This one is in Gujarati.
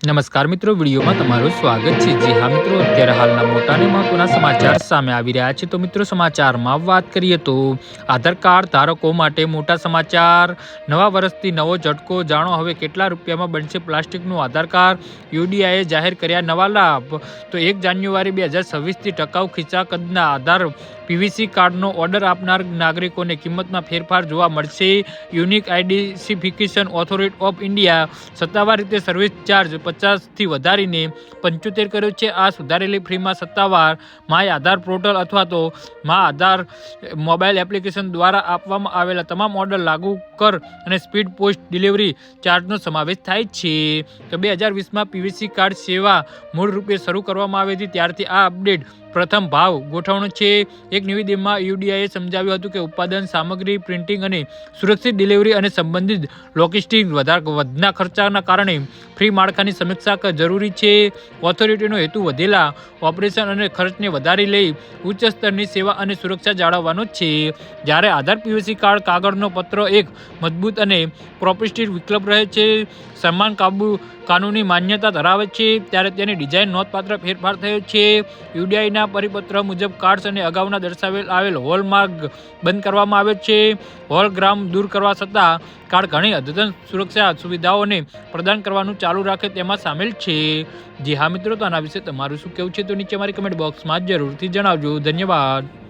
નમસ્કાર મિત્રો, વિડીયોમાં તમારું સ્વાગત છે। જી હા મિત્રો, અત્યારે હાલના મોટા અને મહત્વના સમાચાર સામે આવી રહ્યા છે। તો મિત્રો, સમાચારમાં વાત કરીએ તો આધાર કાર્ડ ધારકો માટે મોટા સમાચાર। નવા વર્ષથી નવો ઝટકો, જાણો હવે કેટલા રૂપિયામાં બનશે પ્લાસ્ટિકનું આધાર કાર્ડ। યુડીઆઈએ જાહેર કર્યા નવા લાભ। તો 1 જાન્યુઆરી 2026થી ટકાઉ ખીચા કદના આધાર પીવીસી કાર્ડનો ઓર્ડર આપનાર નાગરિકોને કિંમતમાં ફેરફાર જોવા મળશે। Unique identification authority of India સત્તાવાર રીતે સર્વિસ ચાર્જ 50થી વધારીને 75 કર્યો છે। આ સુધારેલી ફીમાં સત્તાવાર માય આધાર પોર્ટલ અથવા તો મા આધાર મોબાઈલ એપ્લિકેશન દ્વારા આપવામાં આવેલા તમામ ઓર્ડર લાગુ કર અને સ્પીડ પોસ્ટ ડિલિવરી ચાર્જનો સમાવેશ થાય છે। તો 2020માં પીવીસી કાર્ડ સેવા મૂળ રૂપે શરૂ કરવામાં આવી હતી, ત્યારથી આ અપડેટ પ્રથમ ભાવ ગોઠવણો છે। એક નિવેદનમાં યુડીઆઈએ સમજાવ્યું હતું કે ઉત્પાદન સામગ્રી, પ્રિન્ટિંગ અને સુરક્ષિત ડિલિવરી અને સંબંધિત લોજિસ્ટિક વધના ખર્ચના કારણે ફ્રી માળખાની સમીક્ષા જરૂરી છે। ઓથોરિટીનો હેતુ વધેલા ઓપરેશન અને ખર્ચને વધારી લઈ ઉચ્ચ સ્તરની સેવા અને સુરક્ષા જાળવવાનો છે। જ્યારે આધાર પીવીસી કાર્ડ કાગળનો પત્ર એક મજબૂત અને પ્રોપેસ્ટિવ વિકલ્પ રહે છે, સમાન કાનૂની માન્યતા ધરાવે છે, ત્યારે તેની ડિઝાઇન નોંધપાત્ર ફેરફાર થયો છે। યુડીઆઈના પરિપત્ર મુજબ કાર્ડ્સ અને અગાઉના દર્શાવેલ આવેલ હોલમાર્ક બંધ કરવામાં આવે છે। હોલોગ્રામ દૂર કરવા છતાં કાર્ડ ઘણી અદ્યતન સુરક્ષા સુવિધાઓને પ્રદાન કરવાનું ચાલુ રાખે તેમાં સામેલ છે। જી હા મિત્રો, તો આના વિશે તમારું શું કહેવું છે તો નીચે મારી કમેન્ટ બોક્સમાં જરૂરથી જણાવજો। ધન્યવાદ।